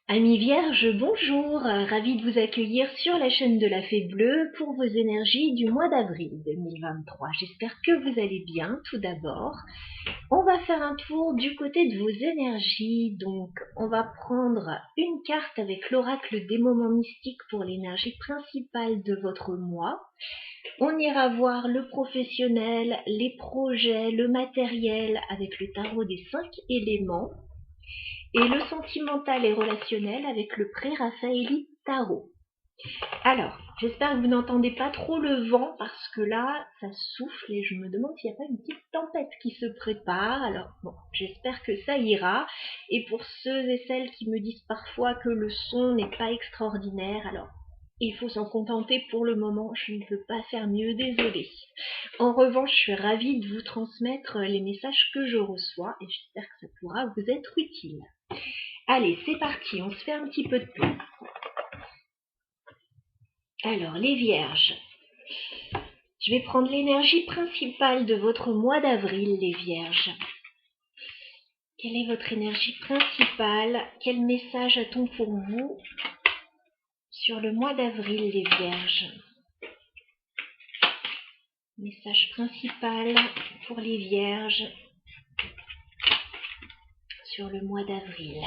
Amis vierges, bonjour, ravie de vous accueillir sur la chaîne de la Fée Bleue pour vos énergies du mois d'avril 2023. J'espère que vous allez bien tout d'abord. On va faire un tour du côté de vos énergies, donc on va prendre une carte avec l'oracle des moments mystiques pour l'énergie principale de votre mois. On ira voir le professionnel, les projets, le matériel avec le tarot des 5 éléments. Et le sentimental et relationnel avec le pré-Raphaélite Tarot. Alors, j'espère que vous n'entendez pas trop le vent parce que là, ça souffle et je me demande s'il n'y a pas une petite tempête qui se prépare. Alors, bon, j'espère que ça ira. Et pour ceux et celles qui me disent parfois que le son n'est pas extraordinaire, alors il faut s'en contenter pour le moment, je ne peux pas faire mieux, désolée. En revanche, je suis ravie de vous transmettre les messages que je reçois et j'espère que ça pourra vous être utile. Allez, c'est parti, on se fait un petit peu de place. Alors, les vierges. Je vais prendre l'énergie principale de votre mois d'avril, les vierges. Quelle est votre énergie principale? Quel message a-t-on pour vous sur le mois d'avril, les vierges? Message principal pour les vierges sur le mois d'avril.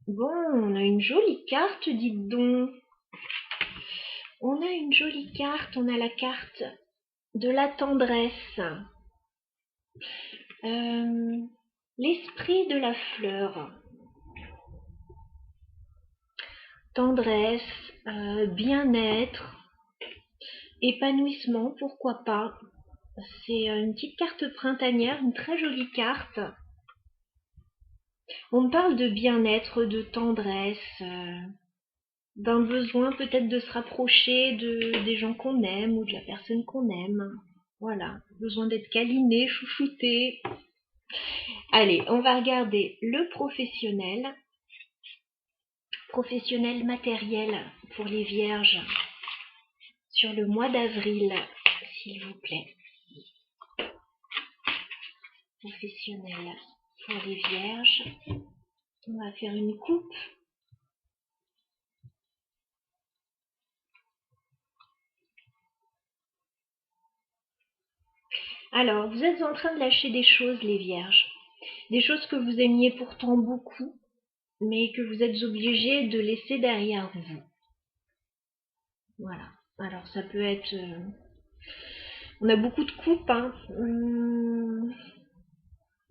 Bon, on a une jolie carte, dites donc. On a une jolie carte, on a la carte de la tendresse. L'esprit de la fleur. Tendresse, bien-être, épanouissement, pourquoi pas. C'est une petite carte printanière, une très jolie carte. On parle de bien-être, de tendresse, d'un besoin peut-être de se rapprocher des gens qu'on aime ou de la personne qu'on aime. Voilà, besoin d'être câliné, chouchouté. Allez, on va regarder le professionnel. Professionnel matériel pour les vierges sur le mois d'avril, s'il vous plaît. Professionnel pour les vierges. On va faire une coupe. Alors, vous êtes en train de lâcher des choses, les vierges. Des choses que vous aimiez pourtant beaucoup, mais que vous êtes obligés de laisser derrière vous. Voilà. Alors, ça peut être... on a beaucoup de coupes, hein.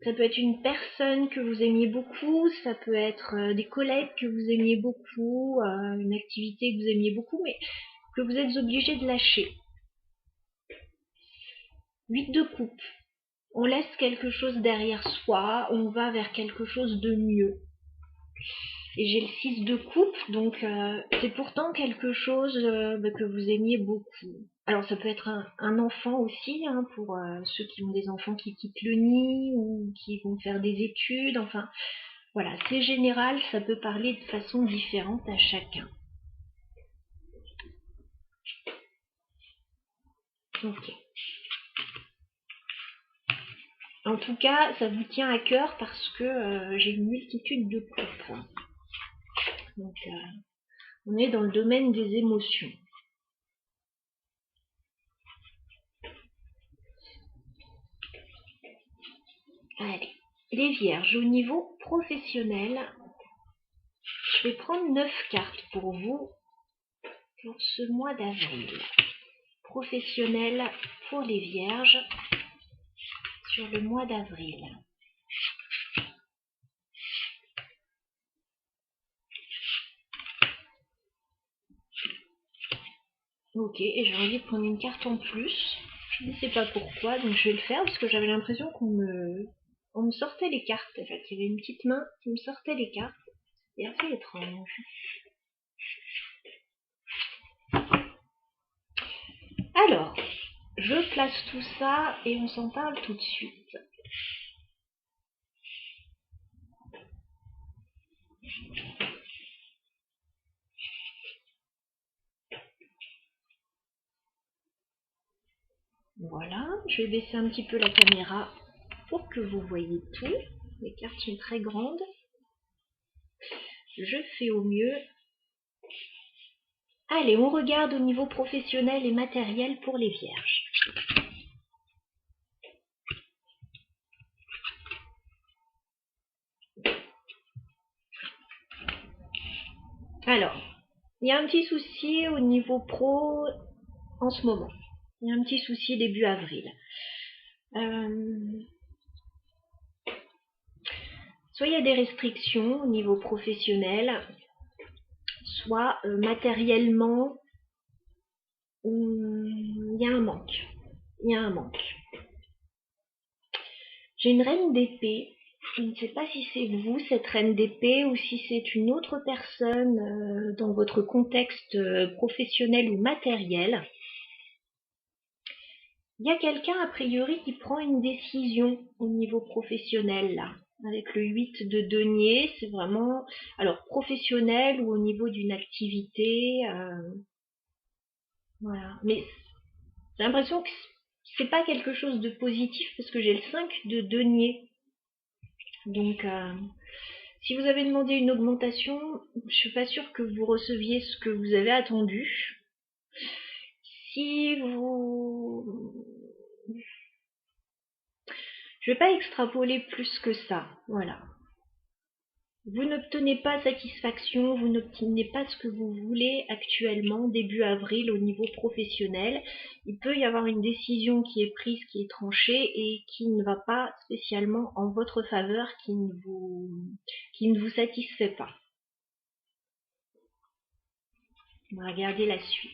Ça peut être une personne que vous aimiez beaucoup, ça peut être des collègues que vous aimiez beaucoup, une activité que vous aimiez beaucoup, mais que vous êtes obligé de lâcher. 8 de coupe. On laisse quelque chose derrière soi, on va vers quelque chose de mieux. Et j'ai le 6 de coupe, donc c'est pourtant quelque chose que vous aimiez beaucoup. Alors ça peut être un enfant aussi, hein, pour ceux qui ont des enfants qui quittent le nid ou qui vont faire des études, enfin voilà, c'est général, ça peut parler de façon différente à chacun. Ok. En tout cas, ça vous tient à cœur parce que j'ai une multitude de coupes. Donc on est dans le domaine des émotions. Allez, les vierges, au niveau professionnel, je vais prendre 9 cartes pour vous pour ce mois d'avril. Professionnel pour les vierges sur le mois d'avril. Ok, et j'ai envie de prendre une carte en plus. Je ne sais pas pourquoi, donc je vais le faire parce que j'avais l'impression qu'on me sortait les cartes. En fait, il y avait une petite main qui me sortait les cartes. C'est assez étrange. Alors, je place tout ça et on s'en parle tout de suite. Voilà, je vais baisser un petit peu la caméra pour que vous voyez tout. Les cartes sont très grandes. Je fais au mieux. Allez, on regarde au niveau professionnel et matériel pour les vierges. Alors, il y a un petit souci au niveau pro en ce moment. Il y a un petit souci début avril. Soit il y a des restrictions au niveau professionnel, soit matériellement, il y a un manque. Il y a un manque. J'ai une reine d'épée. Je ne sais pas si c'est vous, cette reine d'épée, ou si c'est une autre personne dans votre contexte professionnel ou matériel. Il y a quelqu'un, a priori, qui prend une décision au niveau professionnel, là. Avec le 8 de denier, c'est vraiment, alors, professionnel ou au niveau d'une activité. Voilà. Mais j'ai l'impression que c'est pas quelque chose de positif parce que j'ai le 5 de denier. Donc, si vous avez demandé une augmentation, je suis pas sûre que vous receviez ce que vous avez attendu. Si vous... Je vais pas extrapoler plus que ça, voilà. Vous n'obtenez pas satisfaction, vous n'obtenez pas ce que vous voulez actuellement, début avril, au niveau professionnel. Il peut y avoir une décision qui est prise, qui est tranchée et qui ne va pas spécialement en votre faveur, qui ne vous satisfait pas. On va regarder la suite.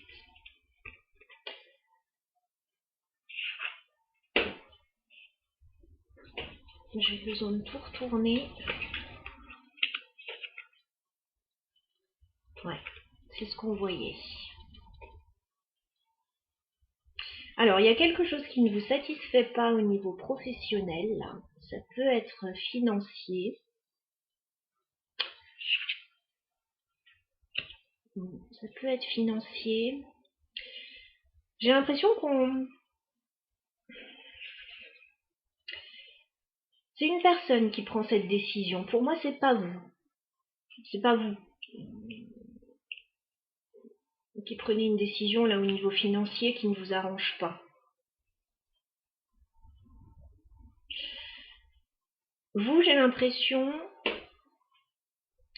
J'ai besoin de tout retourner. Ouais, c'est ce qu'on voyait. Alors, il y a quelque chose qui ne vous satisfait pas au niveau professionnel. Là. Ça peut être financier. Ça peut être financier. J'ai l'impression qu'on... C'est une personne qui prend cette décision. Pour moi, c'est pas vous. C'est pas vous qui prenez une décision là au niveau financier qui ne vous arrange pas. Vous, j'ai l'impression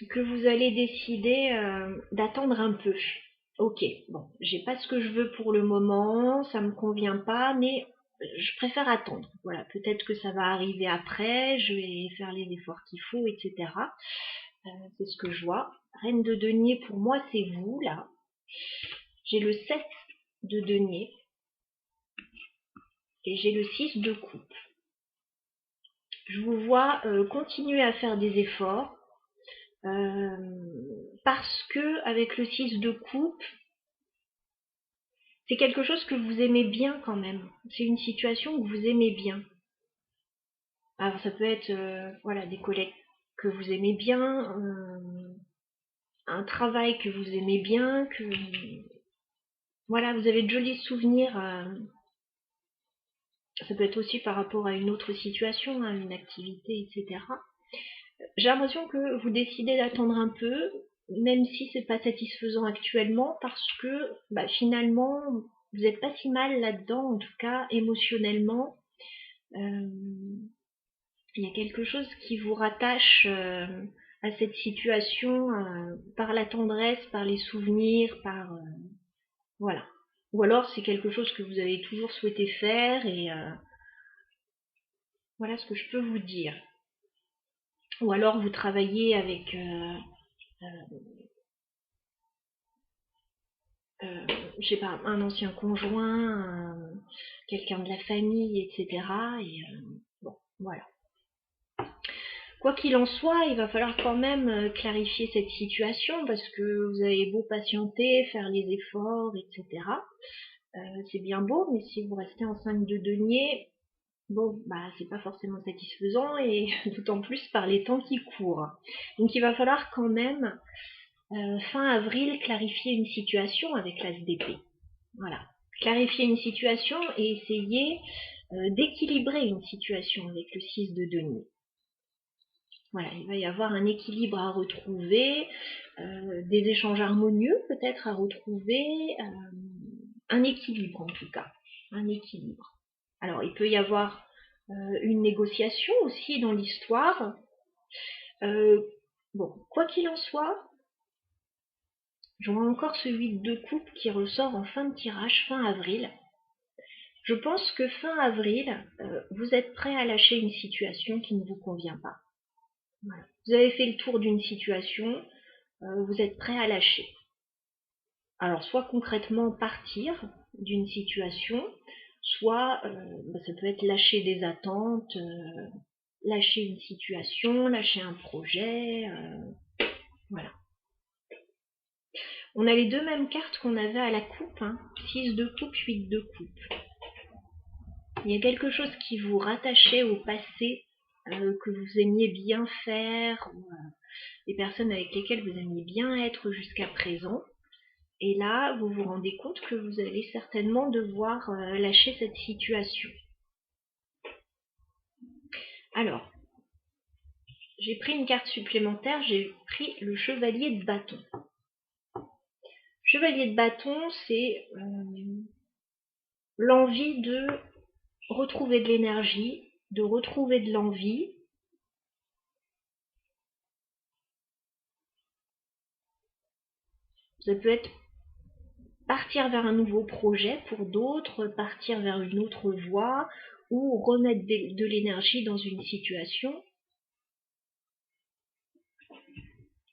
que vous allez décider d'attendre un peu. Ok, bon, j'ai pas ce que je veux pour le moment, ça me convient pas, mais je préfère attendre. Voilà, peut-être que ça va arriver après, je vais faire les efforts qu'il faut, etc. C'est ce que je vois. Reine de denier, pour moi, c'est vous, là. J'ai le 7 de denier et j'ai le 6 de coupe. Je vous vois continuer à faire des efforts parce que avec le 6 de coupe, c'est quelque chose que vous aimez bien quand même. C'est une situation que vous aimez bien. Alors ça peut être voilà, des collègues que vous aimez bien, un travail que vous aimez bien, que voilà, vous avez de jolis souvenirs. Ça peut être aussi par rapport à une autre situation, à une activité, etc. J'ai l'impression que vous décidez d'attendre un peu, même si c'est pas satisfaisant actuellement, parce que bah, finalement, vous n'êtes pas si mal là-dedans, en tout cas émotionnellement. Il y a quelque chose qui vous rattache à cette situation par la tendresse, par les souvenirs, par voilà. Ou alors c'est quelque chose que vous avez toujours souhaité faire et voilà ce que je peux vous dire. Ou alors vous travaillez avec je sais pas, un ancien conjoint, quelqu'un de la famille, etc. Et bon, voilà. Quoi qu'il en soit, il va falloir quand même clarifier cette situation parce que vous avez beau patienter, faire les efforts, etc. C'est bien beau, mais si vous restez en 5 de denier, bon, bah c'est pas forcément satisfaisant et d'autant plus par les temps qui courent. Donc il va falloir quand même fin avril clarifier une situation avec l'as d'épée. Voilà. Clarifier une situation et essayer d'équilibrer une situation avec le 6 de denier. Voilà, il va y avoir un équilibre à retrouver, des échanges harmonieux peut-être à retrouver, un équilibre en tout cas, un équilibre. Alors il peut y avoir une négociation aussi dans l'histoire. Bon, quoi qu'il en soit, je vois encore ce 8 de coupe qui ressort en fin de tirage, fin avril. Je pense que fin avril, vous êtes prêt à lâcher une situation qui ne vous convient pas. Voilà. Vous avez fait le tour d'une situation, vous êtes prêt à lâcher. Alors soit concrètement partir d'une situation, soit ça peut être lâcher des attentes, lâcher une situation, lâcher un projet, voilà. On a les deux mêmes cartes qu'on avait à la coupe, hein, 6 de coupe, 8 de coupe. Il y a quelque chose qui vous rattachait au passé, que vous aimiez bien faire, ou les personnes avec lesquelles vous aimiez bien être jusqu'à présent. Et là, vous vous rendez compte que vous allez certainement devoir lâcher cette situation. Alors, j'ai pris une carte supplémentaire, j'ai pris le chevalier de bâton. Chevalier de bâton, c'est l'envie de retrouver de l'énergie, de retrouver de l'envie. Ça peut être partir vers un nouveau projet pour d'autres, partir vers une autre voie ou remettre de l'énergie dans une situation.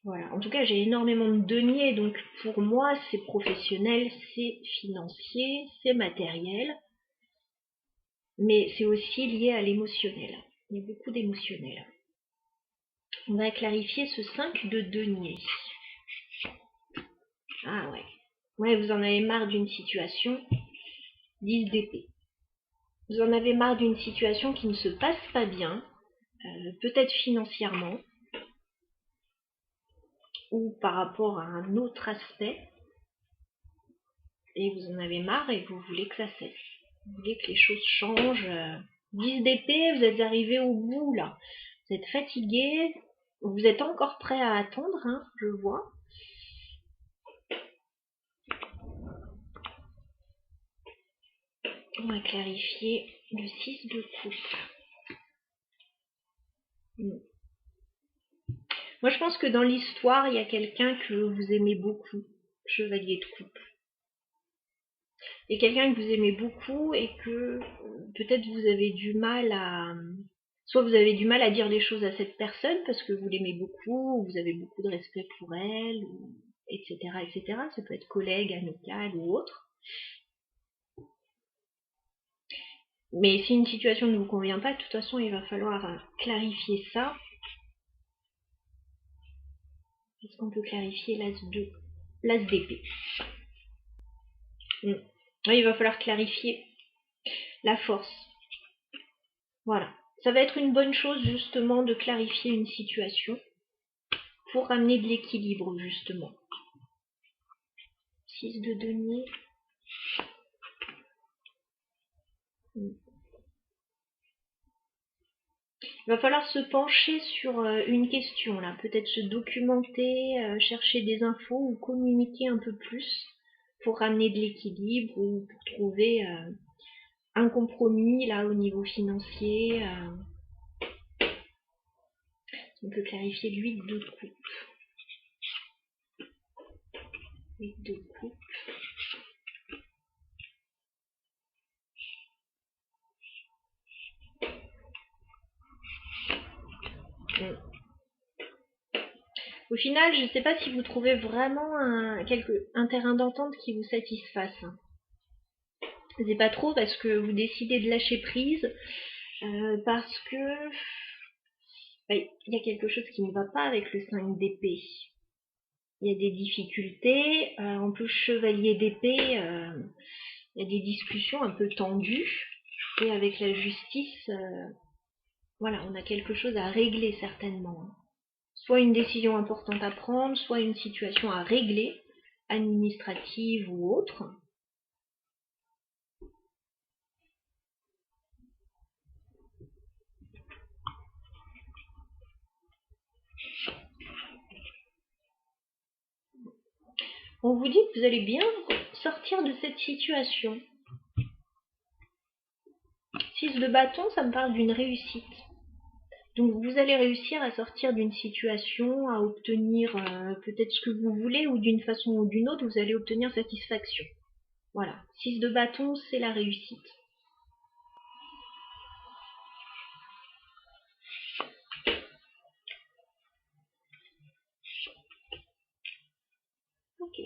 Voilà. En tout cas, j'ai énormément de deniers, donc pour moi, c'est professionnel, c'est financier, c'est matériel, mais c'est aussi lié à l'émotionnel. Il y a beaucoup d'émotionnel. On va clarifier ce 5 de deniers. Ah ouais. Ouais, vous en avez marre d'une situation. 10 d'épée. Vous en avez marre d'une situation qui ne se passe pas bien, peut-être financièrement, ou par rapport à un autre aspect, et vous en avez marre et vous voulez que ça cesse. Vous voulez que les choses changent. 10 d'épée, vous êtes arrivé au bout là. Vous êtes fatigué, vous êtes encore prêt à attendre, hein, je vois. On va clarifier le 6 de coupe. Moi, je pense que dans l'histoire, il y a quelqu'un que vous aimez beaucoup, chevalier de coupe. Et quelqu'un que vous aimez beaucoup et que peut-être vous avez du mal à... Soit vous avez du mal à dire les choses à cette personne parce que vous l'aimez beaucoup, ou vous avez beaucoup de respect pour elle, etc., etc. Ça peut être collègue, amical ou autre. Mais si une situation ne vous convient pas, de toute façon, il va falloir clarifier ça. Est-ce qu'on peut clarifier l'as d'épée? Oui, il va falloir clarifier la force. Voilà. Ça va être une bonne chose, justement, de clarifier une situation pour ramener de l'équilibre, justement. 6 de denier. Il va falloir se pencher sur une question, là. Peut-être se documenter, chercher des infos ou communiquer un peu plus pour ramener de l'équilibre ou pour trouver un compromis, là, au niveau financier. On peut clarifier le 8 de coupe. 8 de coupe. Au final, je ne sais pas si vous trouvez vraiment un terrain d'entente qui vous satisfasse. C'est pas trop parce que vous décidez de lâcher prise, parce que il y a quelque chose qui ne va pas avec le 5 d'épée. Il y a des difficultés, en plus chevalier d'épée, il y a des discussions un peu tendues, et avec la justice, voilà, on a quelque chose à régler certainement. Soit une décision importante à prendre, soit une situation à régler, administrative ou autre. On vous dit que vous allez bien sortir de cette situation. 6 de bâton, ça me parle d'une réussite. Donc vous allez réussir à sortir d'une situation, à obtenir peut-être ce que vous voulez, ou d'une façon ou d'une autre, vous allez obtenir satisfaction. Voilà, 6 de bâton, c'est la réussite. Ok.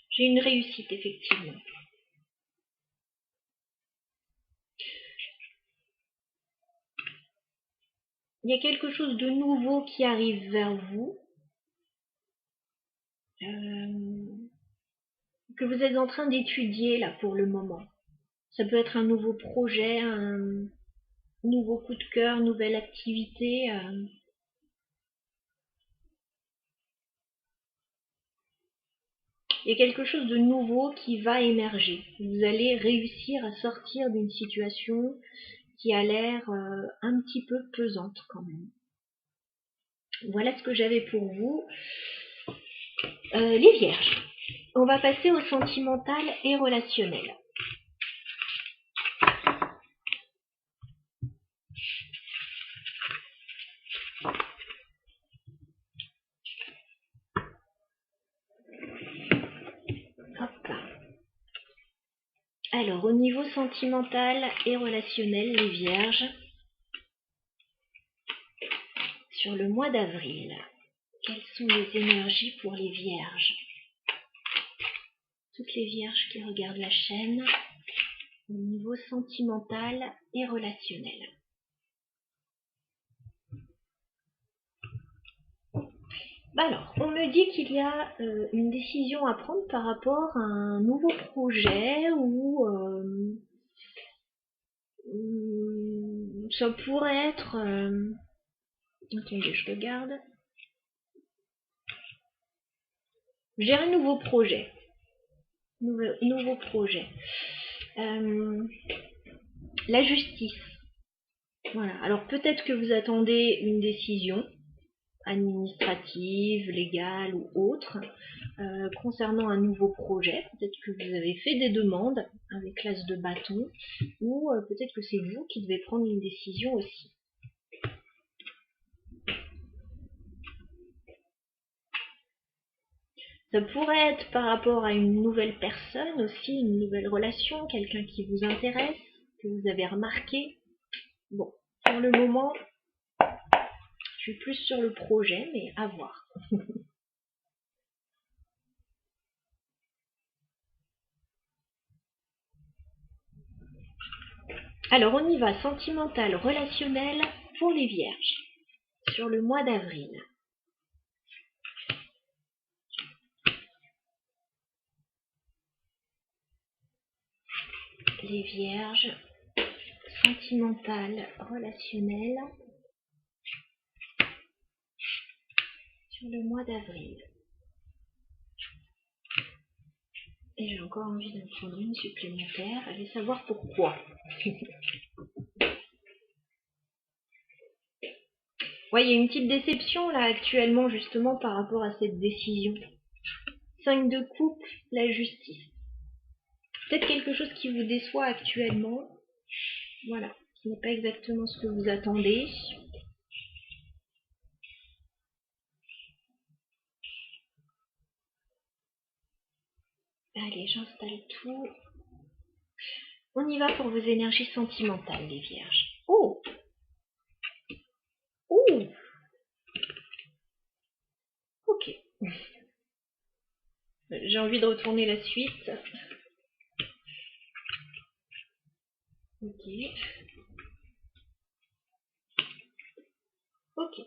J'ai une réussite, effectivement. Il y a quelque chose de nouveau qui arrive vers vous, que vous êtes en train d'étudier là pour le moment. Ça peut être un nouveau projet, un nouveau coup de cœur, nouvelle activité. Il y a quelque chose de nouveau qui va émerger. Vous allez réussir à sortir d'une situation qui a l'air un petit peu pesante quand même. Voilà ce que j'avais pour vous. Les Vierges. On va passer au sentimental et relationnel. Hop. Alors, au niveau sentimental et relationnel, les Vierges, sur le mois d'avril, quelles sont les énergies pour les Vierges? Toutes les Vierges qui regardent la chaîne, au niveau sentimental et relationnel. Alors, on me dit qu'il y a une décision à prendre par rapport à un nouveau projet ou ça pourrait être... attendez, je regarde. J'ai un nouveau projet. Nouveau projet. La justice. Voilà. Alors peut-être que vous attendez une décision administrative, légale ou autre concernant un nouveau projet. Peut-être que vous avez fait des demandes avec l'as de bâton ou peut-être que c'est vous qui devez prendre une décision aussi. Ça pourrait être par rapport à une nouvelle personne aussi, une nouvelle relation, quelqu'un qui vous intéresse, que vous avez remarqué. Bon, pour le moment, je suis plus sur le projet, mais à voir. Alors on y va, sentimental, relationnel pour les Vierges, sur le mois d'avril. Les Vierges, sentimental, relationnel, sur le mois d'avril. Et j'ai encore envie d'en prendre une supplémentaire, allez savoir pourquoi. Ouais, il y a une petite déception là actuellement justement par rapport à cette décision. 5 de coupe, la justice. Peut-être quelque chose qui vous déçoit actuellement. Voilà, ce n'est pas exactement ce que vous attendez. Allez, j'installe tout. On y va pour vos énergies sentimentales, les Vierges. Oh! Ouh! Ok. J'ai envie de retourner la suite. Ok. Ok.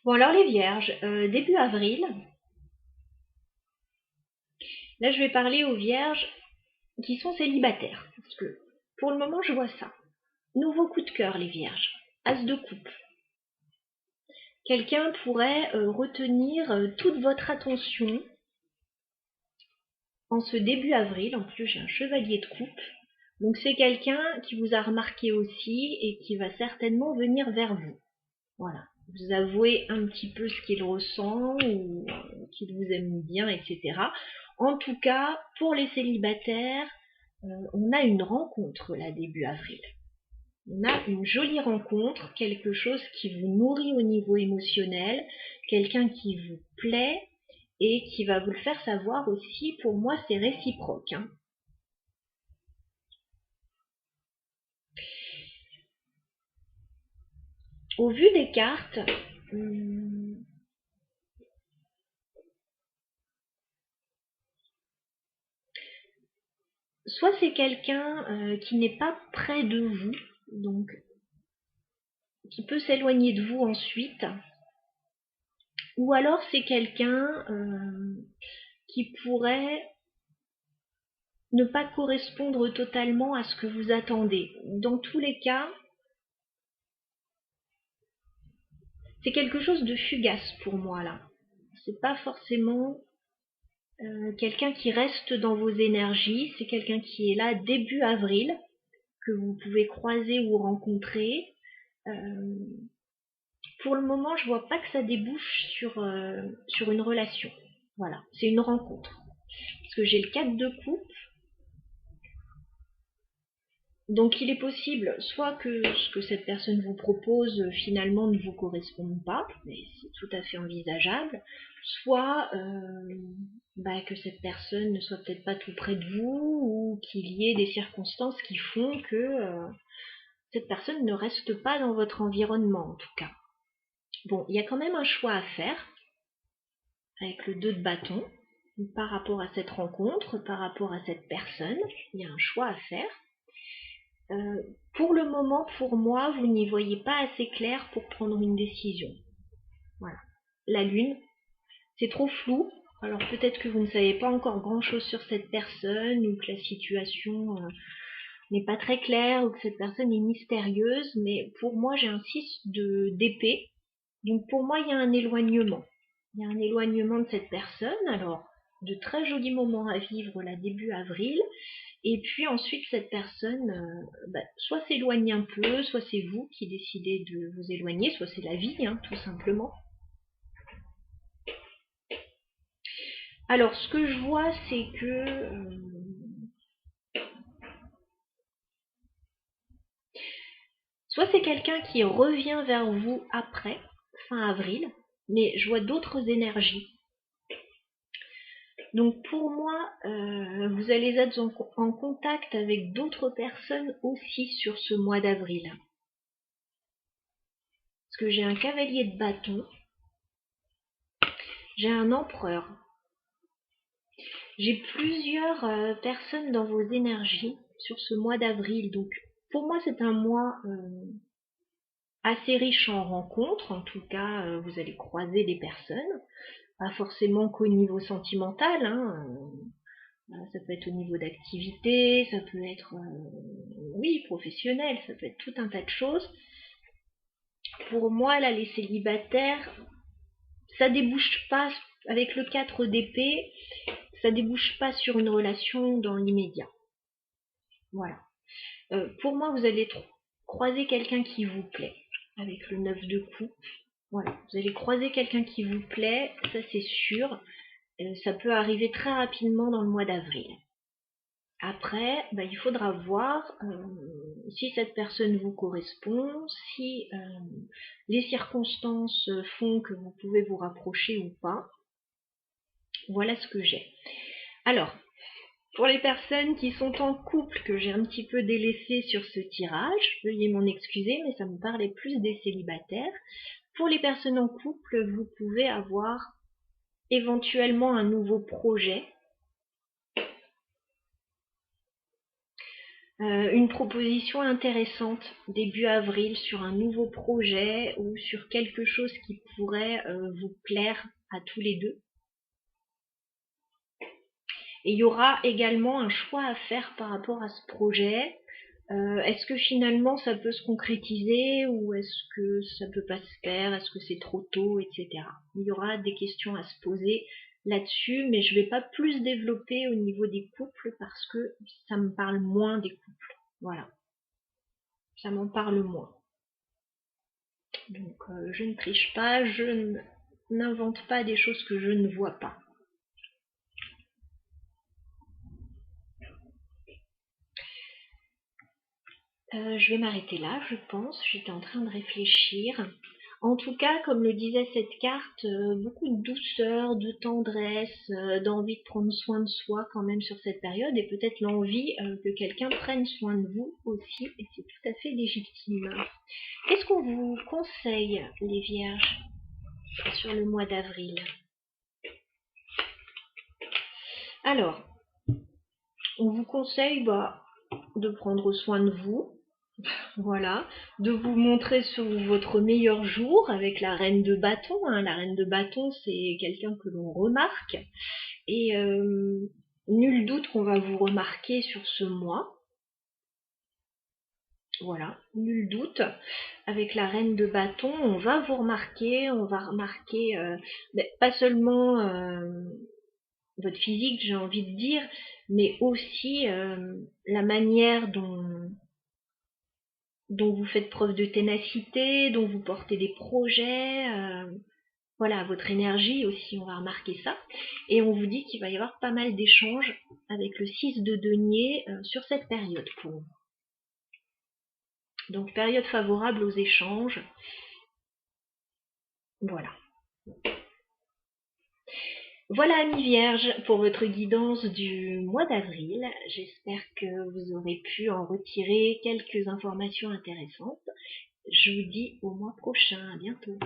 Bon alors les Vierges, début avril. Là je vais parler aux Vierges qui sont célibataires. Parce que pour le moment je vois ça. Nouveau coup de cœur les Vierges. As de coupe. Quelqu'un pourrait retenir toute votre attention en ce début avril. En plus j'ai un chevalier de coupe. Donc c'est quelqu'un qui vous a remarqué aussi et qui va certainement venir vers vous. Voilà. Vous avouez un petit peu ce qu'il ressent ou qu'il vous aime bien, etc. En tout cas, pour les célibataires, on a une rencontre là début avril. On a une jolie rencontre, quelque chose qui vous nourrit au niveau émotionnel, quelqu'un qui vous plaît et qui va vous le faire savoir aussi. Pour moi, c'est réciproque, hein. Au vu des cartes, soit c'est quelqu'un qui n'est pas près de vous, donc qui peut s'éloigner de vous ensuite, ou alors c'est quelqu'un qui pourrait ne pas correspondre totalement à ce que vous attendez. Dans tous les cas, c'est quelque chose de fugace pour moi là. C'est pas forcément quelqu'un qui reste dans vos énergies, c'est quelqu'un qui est là début avril, que vous pouvez croiser ou rencontrer. Pour le moment, je vois pas que ça débouche sur une relation. Voilà, c'est une rencontre. Parce que j'ai le 4 de coupe. Donc il est possible soit que ce que cette personne vous propose finalement ne vous corresponde pas, mais c'est tout à fait envisageable, soit que cette personne ne soit peut-être pas tout près de vous, ou qu'il y ait des circonstances qui font que cette personne ne reste pas dans votre environnement en tout cas. Bon, il y a quand même un choix à faire avec le 2 de bâton par rapport à cette rencontre, par rapport à cette personne, il y a un choix à faire. Pour le moment, pour moi, vous n'y voyez pas assez clair pour prendre une décision. Voilà. La lune, c'est trop flou. Alors peut-être que vous ne savez pas encore grand-chose sur cette personne, ou que la situation n'est pas très claire, ou que cette personne est mystérieuse, mais pour moi, j'ai un 6 d'épée. Donc pour moi, il y a un éloignement. Il y a un éloignement de cette personne. Alors, de très jolis moments à vivre là début avril. Et puis ensuite, cette personne soit s'éloigne un peu, soit c'est vous qui décidez de vous éloigner, soit c'est la vie, hein, tout simplement. Alors, ce que je vois, c'est que soit c'est quelqu'un qui revient vers vous après, fin avril, mais je vois d'autres énergies. Donc pour moi, vous allez être en contact avec d'autres personnes aussi sur ce mois d'avril. Parce que j'ai un cavalier de bâton, j'ai un empereur, j'ai plusieurs personnes dans vos énergies sur ce mois d'avril. Donc pour moi, c'est un mois assez riche en rencontres. En tout cas, vous allez croiser des personnes. Pas forcément qu'au niveau sentimental, hein. Ça peut être au niveau d'activité, ça peut être, oui, professionnel, ça peut être tout un tas de choses. Pour moi, là, les célibataires, ça débouche pas, avec le 4 d'épée, ça débouche pas sur une relation dans l'immédiat. Voilà. Pour moi, vous allez croiser quelqu'un qui vous plaît, avec le 9 de coupe. Voilà, vous allez croiser quelqu'un qui vous plaît, ça c'est sûr. Ça peut arriver très rapidement dans le mois d'avril. Après, il faudra voir si cette personne vous correspond, si les circonstances font que vous pouvez vous rapprocher ou pas. Voilà ce que j'ai. Alors, pour les personnes qui sont en couple, que j'ai un petit peu délaissé sur ce tirage, veuillez m'en excuser, mais ça me parlait plus des célibataires. Pour les personnes en couple, vous pouvez avoir éventuellement un nouveau projet, une proposition intéressante début avril sur un nouveau projet ou sur quelque chose qui pourrait vous plaire à tous les deux. Et il y aura également un choix à faire par rapport à ce projet. Est-ce que finalement ça peut se concrétiser, ou est-ce que ça peut pas se faire, est-ce que c'est trop tôt, etc. Il y aura des questions à se poser là-dessus, mais je vais pas plus développer au niveau des couples parce que ça me parle moins des couples. Voilà, ça m'en parle moins. Donc je ne triche pas, je n'invente pas des choses que je ne vois pas. Je vais m'arrêter là, je pense. J'étais en train de réfléchir. En tout cas, comme le disait cette carte, beaucoup de douceur, de tendresse, d'envie de prendre soin de soi quand même sur cette période, et peut-être l'envie que quelqu'un prenne soin de vous aussi, et c'est tout à fait légitime. Qu'est-ce qu'on vous conseille, les Vierges, sur le mois d'avril? Alors, on vous conseille de prendre soin de vous, voilà, de vous montrer sur votre meilleur jour avec la reine de bâton. La reine de bâton, c'est quelqu'un que l'on remarque. Et nul doute qu'on va vous remarquer sur ce mois. Voilà, nul doute. Avec la reine de bâton, on va vous remarquer, on va remarquer pas seulement votre physique, j'ai envie de dire, mais aussi la manière dont vous faites preuve de ténacité, dont vous portez des projets, voilà, votre énergie aussi, on va remarquer ça. Et on vous dit qu'il va y avoir pas mal d'échanges avec le 6 de denier sur cette période pour vous. Donc période favorable aux échanges. Voilà. Voilà, amis vierges, pour votre guidance du mois d'avril. J'espère que vous aurez pu en retirer quelques informations intéressantes. Je vous dis au mois prochain. À bientôt.